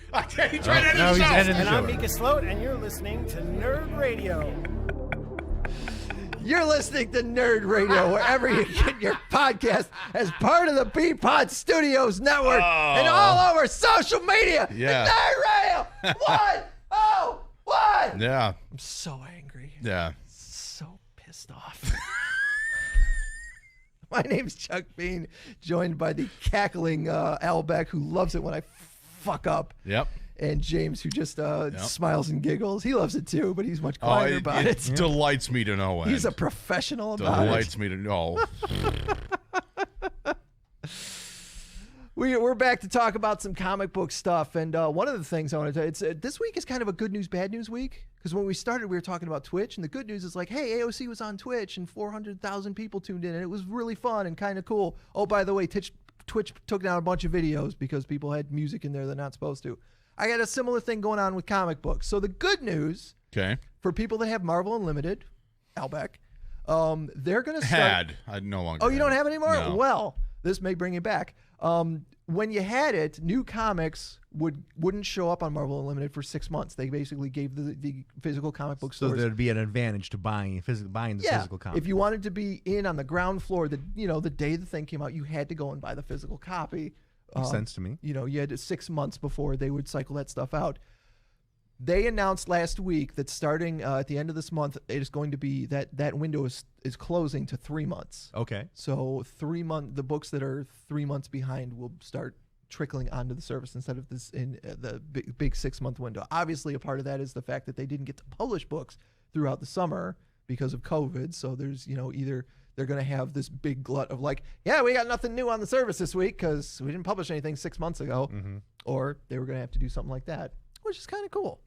He tried to end the show. And I'm Mika Sloat, and you're listening to Nerd Radio. You're listening to Nerd Radio, wherever you get your podcast, as part of the B-Pod Studios Network and all over social media. Yeah. Nerd Radio 101. Yeah. I'm so angry. Yeah. So pissed off. My name's Chuck Bean, joined by the cackling Al Beck, who loves it when I fuck up. Yep. And James, who just smiles and giggles. He loves it too, but he's much quieter about it. It delights me to no end. He's a professional about Delights me to know. We're back to talk about some comic book stuff, and one of the things I want to tell you, this week is kind of a good news, bad news week, because when we started, we were talking about Twitch, and the good news is like, hey, AOC was on Twitch, and 400,000 people tuned in, and it was really fun and kind of cool. Oh, by the way, Twitch took down a bunch of videos because people had music in there they're not supposed to. I got a similar thing going on with comic books. So the good news for people that have Marvel Unlimited, Albeck, they're going to start. I no longer. Oh, you don't have it anymore? No. Well, this may bring it back. When you had it, new comics wouldn't show up on Marvel Unlimited for 6 months. They basically gave the physical comic book stores. So there'd be an advantage to buying the physical comic. If you wanted to be in on the ground floor, the day the thing came out, you had to go and buy the physical copy. Makes sense to me. You had 6 months before they would cycle that stuff out. They announced last week that starting at the end of this month, it is going to be that window is closing to 3 months. Okay. So the books that are 3 months behind will start trickling onto the service instead of this in the big 6 month window. Obviously, a part of that is the fact that they didn't get to publish books throughout the summer because of COVID. So there's either they're going to have this big glut of like, yeah, we got nothing new on the service this week because we didn't publish anything 6 months ago, or they were going to have to do something like that, which is kind of cool.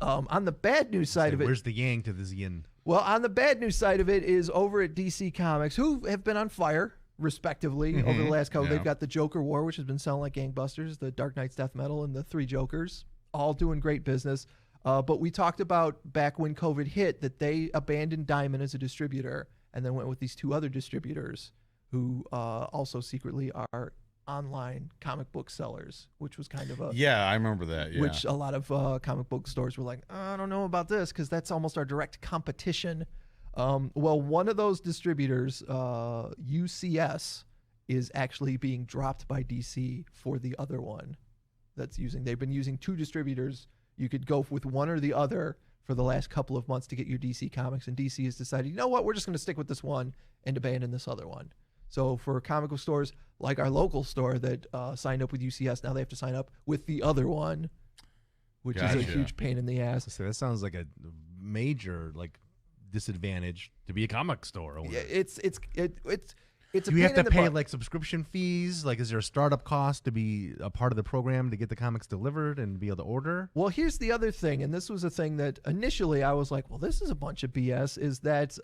On the bad news side of it, where's the yang to this yin? Well, on the bad news side of it is over at DC Comics, who have been on fire respectively over the last couple. Yeah. They've got the Joker War, which has been selling like gangbusters, the Dark Knight's Death Metal, and the Three Jokers, all doing great business. But we talked about back when COVID hit that they abandoned Diamond as a distributor and then went with these two other distributors who also secretly are online comic book sellers, which was kind of I remember that. Yeah. Which a lot of comic book stores were like, I don't know about this because that's almost our direct competition. Well, one of those distributors, UCS, is actually being dropped by DC for the other one they've been using two distributors. You could go with one or the other for the last couple of months to get your DC comics, and DC has decided, you know what, we're just going to stick with this one and abandon this other one. So for comic book stores like our local store that signed up with UCS, now they have to sign up with the other one, which is a huge pain in the ass. So that sounds like a major disadvantage to be a comic store owner. Yeah, it's a Do you have pain to in the pay butt. subscription fees? Is there a startup cost to be a part of the program to get the comics delivered and be able to order? Well, here's the other thing, and this was a thing that initially I was like, well, this is a bunch of BS, is that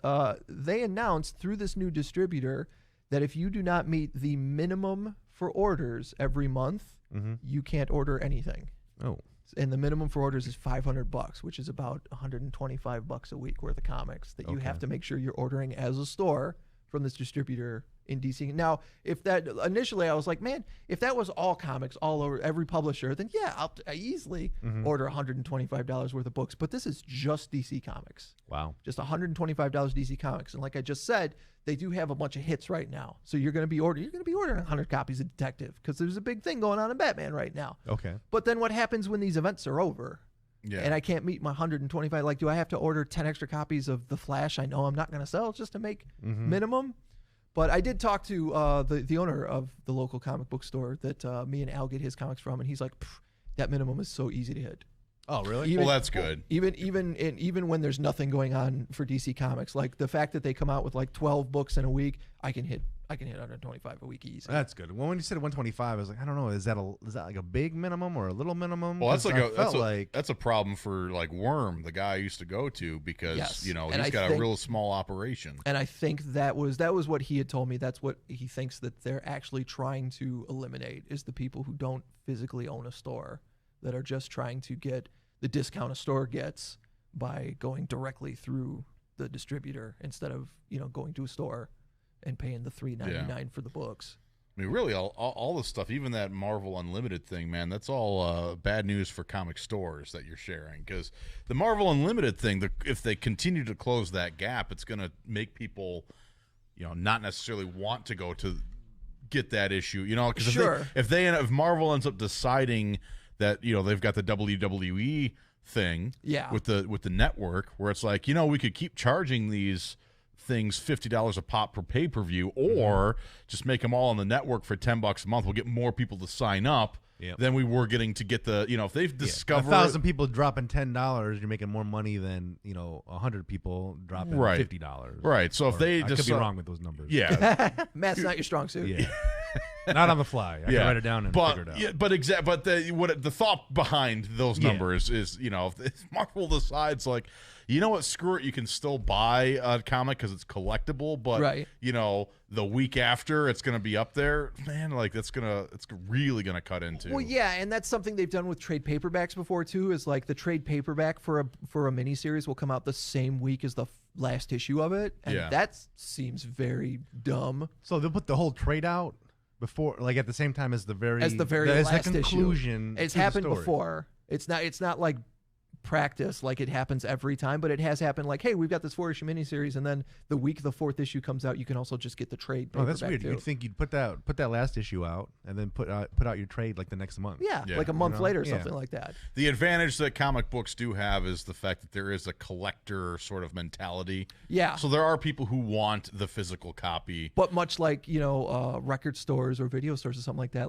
they announced through this new distributor that if you do not meet the minimum for orders every month, you can't order anything. Oh. And the minimum for orders is $500, which is about $125 a week worth of comics that you have to make sure you're ordering as a store from this distributor in DC. Now, if that initially I was like, man, if that was all comics all over every publisher, then yeah, I easily order $125 worth of books. But this is just DC Comics. Wow. Just $125 DC Comics. And like I just said, they do have a bunch of hits right now. So you're going to be ordering 100 copies of Detective because there's a big thing going on in Batman right now. Okay. But then what happens when these events are over? Yeah. And I can't meet my 125. Like, do I have to order 10 extra copies of The Flash I know I'm not going to sell just to make minimum? But I did talk to the owner of the local comic book store that me and Al get his comics from, and he's like, that minimum is so easy to hit. Oh, really? Well, that's good. Even when there's nothing going on for DC Comics, like the fact that they come out with like 12 books in a week, I can hit 125 a week easy. That's good. Well, when you said 125, I was like, I don't know, is that like a big minimum or a little minimum? Well, that's a problem for like Worm, the guy I used to go to, because he's got a real small operation. And I think that was what he had told me. That's what he thinks that they're actually trying to eliminate is the people who don't physically own a store, that are just trying to get the discount a store gets by going directly through the distributor instead of going to a store and paying the $3.99 for the books. I mean, really, all the stuff, even that Marvel Unlimited thing, man, that's all bad news for comic stores that you're sharing. Because the Marvel Unlimited thing, if they continue to close that gap, it's going to make people, not necessarily want to go to get that issue. Because if Marvel ends up deciding that they've got the WWE thing, with the network, where it's like we could keep charging these things $50 a pop per pay-per-view, or just make them all on the network for $10 a month. We'll get more people to sign up than we were getting to get the if they've discovered 1,000 people dropping $10, you're making more money than 100 people dropping $50. Right. So if they I could be wrong with those numbers. Yeah, Math's not your strong suit. Yeah. Not on the fly. I can write it down and figure it out. Yeah, but the thought behind those numbers is if Marvel decides like, what, screw it, you can still buy a comic because it's collectible, but the week after it's going to be up there, man, like it's really going to cut into. Well, yeah, and that's something they've done with trade paperbacks before too, is like the trade paperback for a miniseries will come out the same week as the last issue of it, and that seems very dumb. So they'll put the whole trade out before, like at the same time as the very last conclusion issue. It's happened before. It's not like practice like it happens every time, but it has happened like, hey, we've got this 4-issue miniseries, and then the week the 4th issue comes out, you can also just get the trade paperback. Oh, that's weird. Too. You'd think you'd put that last issue out and then put out your trade like the next month. Yeah. Like a month later or something like that. The advantage that comic books do have is the fact that there is a collector sort of mentality. Yeah. So there are people who want the physical copy. But much like, record stores or video stores or something like that,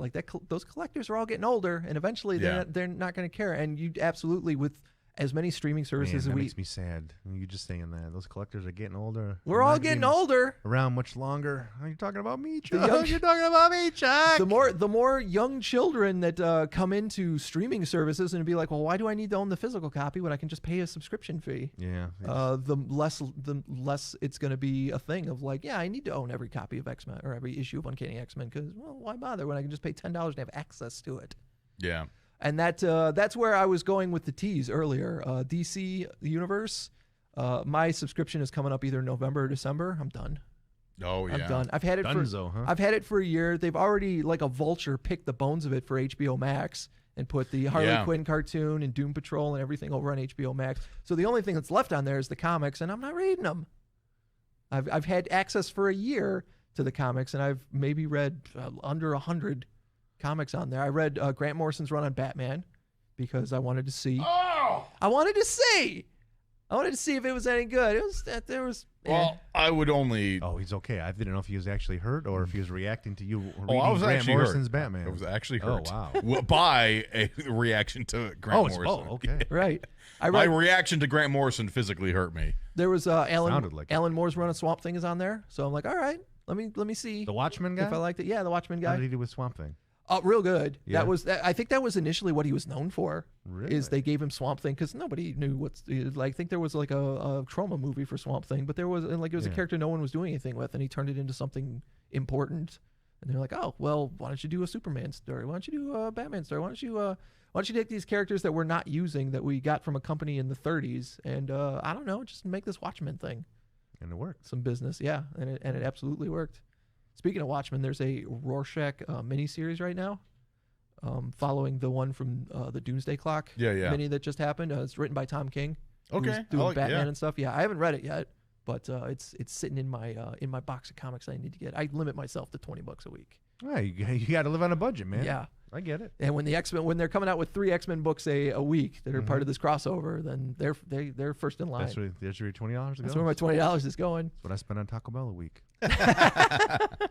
those collectors are all getting older, and eventually they're not going to care. And you absolutely, with as many streaming services, that makes me sad. You just saying that those collectors are getting older. We're all getting older. Around much longer. Are you talking about me, Chuck? You're talking about me, Chuck. The more young children that come into streaming services and be like, well, why do I need to own the physical copy when I can just pay a subscription fee? Yeah. The less it's going to be a thing of like, yeah, I need to own every copy of X-Men or every issue of Uncanny X-Men because, well, why bother when I can just pay $10 to have access to it? Yeah. And that's where I was going with the tease earlier. DC Universe, my subscription is coming up either November or December. I'm done. Oh, yeah. I'm done. I've had it I've had it for a year. They've already, like a vulture, picked the bones of it for HBO Max and put the Harley Quinn cartoon and Doom Patrol and everything over on HBO Max. So the only thing that's left on there is the comics, and I'm not reading them. I've had access for a year to the comics, and I've maybe read under 100 comics on there. I read Grant Morrison's run on Batman because I wanted to see. I wanted to see if it was any good. It was that there was. Well, I would only. Oh, he's okay. I didn't know if he was actually hurt or if he was reacting to you reading I was Grant Morrison's Batman. I was actually hurt. Oh, wow. By a reaction to Grant Morrison. Oh, okay. Right. My reaction to Grant Morrison physically hurt me. There was Alan Moore's run of Swamp Thing is on there, so I'm like, all right, let me see. The Watchmen guy. If I liked it, yeah, the Watchmen guy. How did he do with Swamp Thing? Real good. Yeah. I think that was initially what he was known for. Really? Is they gave him Swamp Thing because nobody knew I think there was like a trauma movie for Swamp Thing, but there was it was a character no one was doing anything with, and he turned it into something important. And they're like, oh well, why don't you do a Superman story? Why don't you do a Batman story? Why don't you take these characters that we're not using that we got from a company in the 30s and I don't know, just make this Watchmen thing. And it worked. Some business, yeah, and it absolutely worked. Speaking of Watchmen, there's a Rorschach miniseries right now, following the one from the Doomsday Clock mini that just happened. It's written by Tom King. Okay, who's doing Batman and stuff. Yeah, I haven't read it yet, but it's sitting in my box of comics I need to get. I limit myself to $20 a week. Yeah, you got to live on a budget, man. Yeah, I get it. And when they're coming out with 3 X-Men books a week that are part of this crossover, then they're first in line. That's where your $20 That's where my $20 is going. That's what I spend on Taco Bell a week. I'm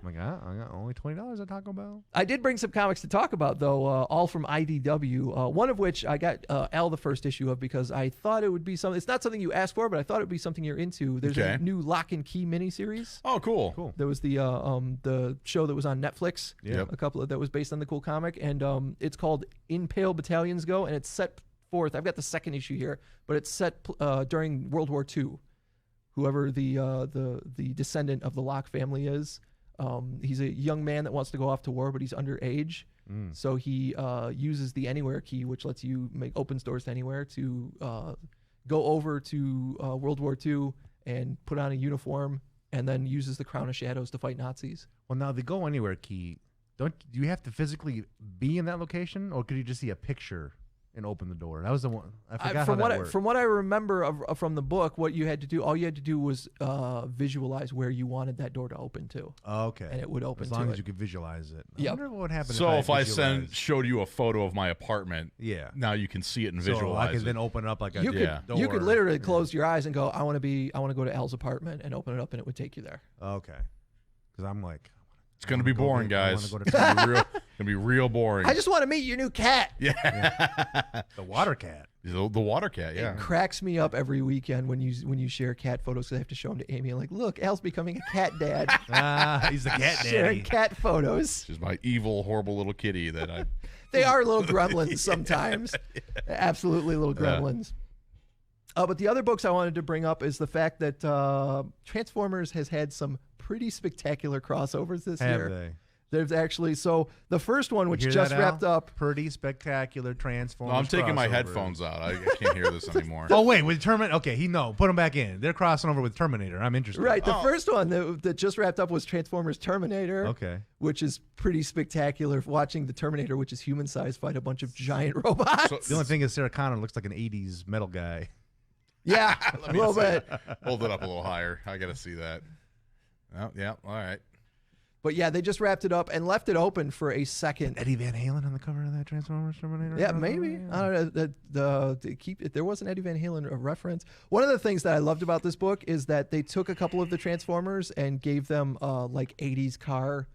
like, I got only $20 at Taco Bell. I did bring some comics to talk about, though, all from IDW. One of which I got Al the first issue of because I thought it would be something. It's not something you asked for, but I thought it would be something you're into. There's a new Lock and Key miniseries. Oh, cool. There was the show that was on Netflix. Yep. A couple that was based on the cool comic, and it's called In Pale Battalions Go, and it's set forth. I've got the second issue here, but it's set during World War II. Whoever the descendant of the Locke family is, he's a young man that wants to go off to war, but he's underage. So he uses the Anywhere key, which lets you opens doors to anywhere, to go over to World War II and put on a uniform, and then uses the Crown of Shadows to fight Nazis. Well, now the Go Anywhere key, Do you have to physically be in that location, or could you just see a picture and open the door? That was the one. I forgot how that worked. From what I remember from the book, what you had to do, all you had to do was visualize where you wanted that door to open to. Oh, okay. And it would open as long as you could visualize it. I wonder what would happen. So if I showed you a photo of my apartment, now you can see it and visualize I can then open it up like a door. You could literally close your eyes and go, I want to go to Al's apartment, and open it up, and it would take you there. Okay. Because I'm like, it's going to be boring, guys. It's going to be real boring. I just want to meet your new cat. Yeah. The water cat. The water cat, yeah. It cracks me up every weekend when you share cat photos. I have to show them to Amy. I'm like, look, Al's becoming a cat dad. He's the cat daddy. Sharing cat photos. She's my evil, horrible little kitty that I... They are little gremlins sometimes. Absolutely little gremlins. But the other books I wanted to bring up is the fact that Transformers has had some pretty spectacular crossovers this year. Have they? There's actually, so the first one, which just wrapped up. Pretty spectacular Transformers. No, I'm taking my headphones out. I can't hear this anymore. Oh, wait, with Terminator. Okay, put them back in. They're crossing over with Terminator. I'm interested. Right. The first one that just wrapped up was Transformers Terminator. Okay. Which is pretty spectacular. Watching the Terminator, which is human sized, fight a bunch of giant robots. So, the only thing is Sarah Connor looks like an 80s metal guy. Yeah, a little bit. Hold it up a little higher. I got to see that. Oh, yeah, all right. But yeah, they just wrapped it up and left it open for a second. Eddie Van Halen on the cover of that Transformers Terminator? Yeah, maybe. I don't know. There was an Eddie Van Halen reference. One of the things that I loved about this book is that they took a couple of the Transformers and gave them like 80s car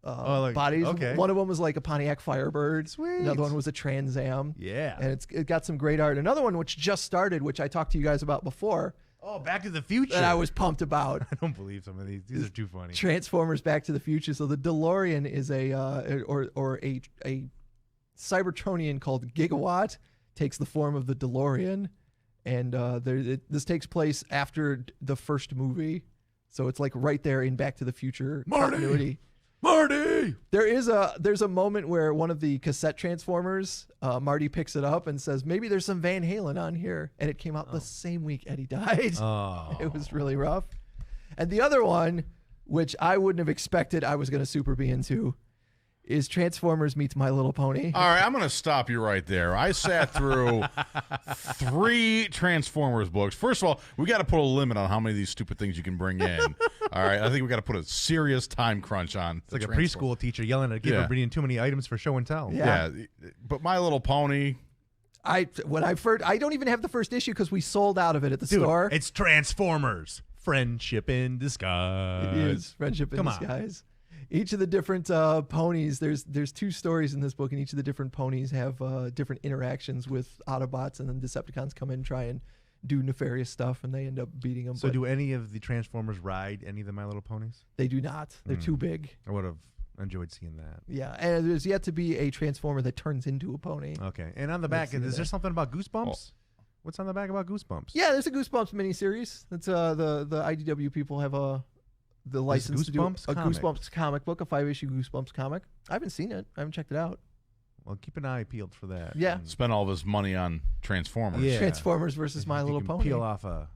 bodies. Okay. One of them was like a Pontiac Firebird. Sweet. Another one was a Trans Am. Yeah. And it got some great art. Another one which just started, which I talked to you guys about before. Oh, Back to the Future. That I was pumped about. I don't believe some of these. These are too funny. Transformers Back to the Future. So the DeLorean is a Cybertronian called Gigawatt, takes the form of the DeLorean, and this takes place after the first movie, so it's like right there in Back to the Future continuity. Marty! There's a moment where one of the cassette Transformers, Marty picks it up and says, maybe there's some Van Halen on here. And it came out the same week Eddie died. Oh. It was really rough. And the other one, which I wouldn't have expected I was going to super be into, is Transformers Meets My Little Pony. All right, I'm going to stop you right there. I sat through 3 Transformers books. First of all, we got to put a limit on how many of these stupid things you can bring in. All right, I think we got to put a serious time crunch on. It's like a preschool teacher yelling at a kid for bringing too many items for show and tell. Yeah, but My Little Pony. I don't even have the first issue because we sold out of it at the store. It's Transformers. Friendship in disguise. It is friendship in disguise. Each of the different ponies, there's 2 stories in this book, and each of the different ponies have different interactions with Autobots, and then Decepticons come in and try and do nefarious stuff, and they end up beating them. So do any of the Transformers ride any of the My Little Ponies? They do not. They're too big. I would have enjoyed seeing that. Yeah, and there's yet to be a Transformer that turns into a pony. Okay, and on the back, is there something about Goosebumps? What's on the back about Goosebumps? Yeah, there's a Goosebumps miniseries. That's the IDW people have the license to do a Goosebumps comic book, a 5-issue Goosebumps comic. I haven't seen it. I haven't checked it out. Well, keep an eye peeled for that. Yeah. Spend all of his money on Transformers. Yeah. Transformers versus My Little Pony. Peel off I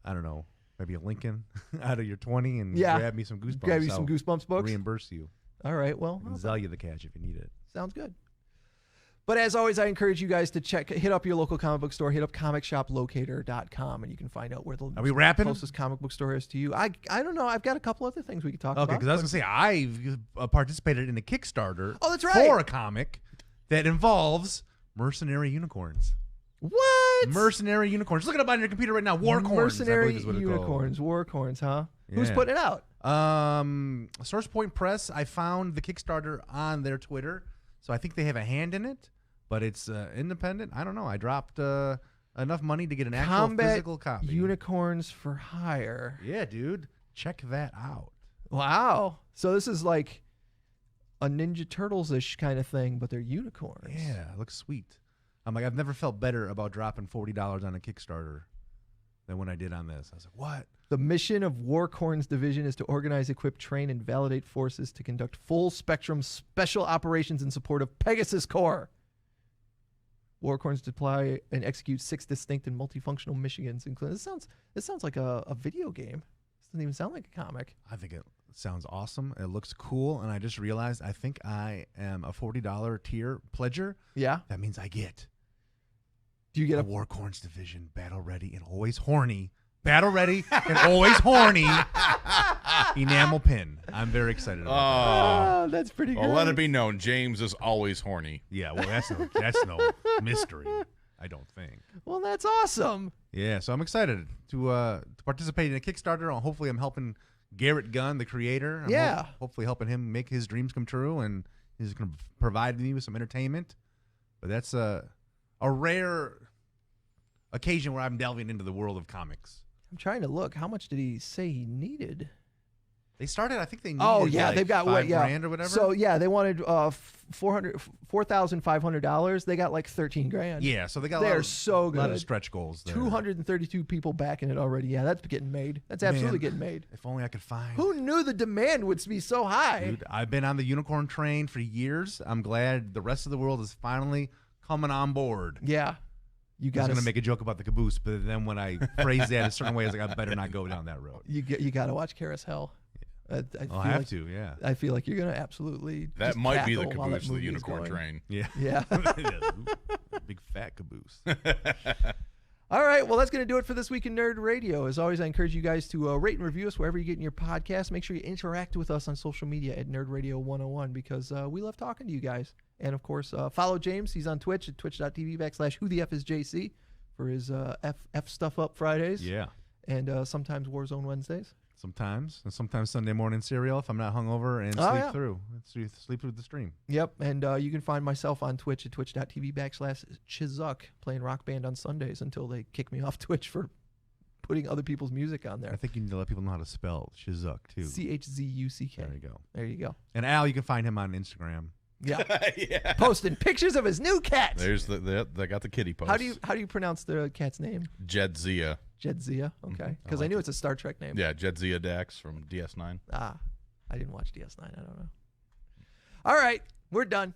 don't know, maybe a Lincoln out of your 20 and grab me some Goosebumps. Grab you some Goosebumps books. Reimburse you. All right, well. And sell you the cash if you need it. Sounds good. But as always, I encourage you guys to hit up your local comic book store, hit up comicshoplocator.com, and you can find out where the closest comic book store is to you. I don't know. I've got a couple other things we could talk about. Okay, because I was going to say, I've participated in a Kickstarter that's right. for a comic that involves mercenary unicorns. What? Mercenary unicorns. Look it up on your computer right now. Warcorns, mercenary I believe is what it's unicorns. Warcorns, huh? Yeah. Who's putting it out? Source Point Press. I found the Kickstarter on their Twitter, so I think they have a hand in it. But it's independent. I don't know. I dropped enough money to get an actual physical copy. Unicorns for Hire. Yeah, dude. Check that out. Wow. So this is like a Ninja Turtles-ish kind of thing, but they're unicorns. Yeah, it looks sweet. I'm like, I've never felt better about dropping $40 on a Kickstarter than when I did on this. I was like, what? The mission of Warcorn's division is to organize, equip, train, and validate forces to conduct full-spectrum special operations in support of Pegasus Corps. Warcorns deploy and execute 6 distinct and multifunctional missions, including this sounds like a video game. This doesn't even sound like a comic. I think it sounds awesome. It looks cool, and I just realized I think I am a $40 tier pledger. Yeah. That means I get Do you get a a Warcorns Division battle ready and always horny. Battle ready and always horny enamel pin. I'm very excited about that. Oh, that's pretty good. Well, let it be known, James is always horny. Yeah, well, that's no mystery, I don't think. Well, that's awesome. Yeah, so I'm excited to participate in a Kickstarter. Hopefully, I'm helping Garrett Gunn, the creator. I'm hopefully helping him make his dreams come true, and he's going to provide me with some entertainment. But that's a rare occasion where I'm delving into the world of comics. I'm trying to look. How much did he say he needed? They started, I think they needed they've got $5,000 or whatever. So yeah, they wanted $4,500. They got like $13,000. Yeah, so they got They're so good. A lot of stretch goals there. 232 people backing it already. Yeah, that's getting made. That's absolutely getting made. If only I could find. Who knew the demand would be so high? Dude, I've been on the unicorn train for years. I'm glad the rest of the world is finally coming on board. Yeah. You I was going to make a joke about the caboose, but then when I phrased that a certain way, I was like, I better not go down that road. You got to watch CarosHell. I have to, yeah. I feel like you're going to absolutely That just might be the cackle while that caboose, the movie is unicorn going. train. Yeah. Yeah. Big fat caboose. All right, well, that's going to do it for this week in Nerd Radio. As always, I encourage you guys to rate and review us wherever you get in your podcast. Make sure you interact with us on social media at Nerd Radio 101 because we love talking to you guys. And, of course, follow James. He's on Twitch at twitch.tv/whothefisjc for his F Stuff Up Fridays. Yeah. And sometimes Warzone Wednesdays. Sometimes. And sometimes Sunday morning cereal if I'm not hungover and sleep through the stream. Yep. And you can find myself on Twitch at twitch.tv/Chizuk playing Rock Band on Sundays until they kick me off Twitch for putting other people's music on there. I think you need to let people know how to spell Chizuk, too. CHZUCK. There you go. There you go. And Al, you can find him on Instagram. Yeah. Yeah. Posting pictures of his new cat. There's they got the kitty post. How do you pronounce the cat's name? Jedzia. Jedzia. Okay. Because I knew it's a Star Trek name. Yeah, Jedzia Dax from DS9. I didn't watch DS9. I don't know. All right. We're done.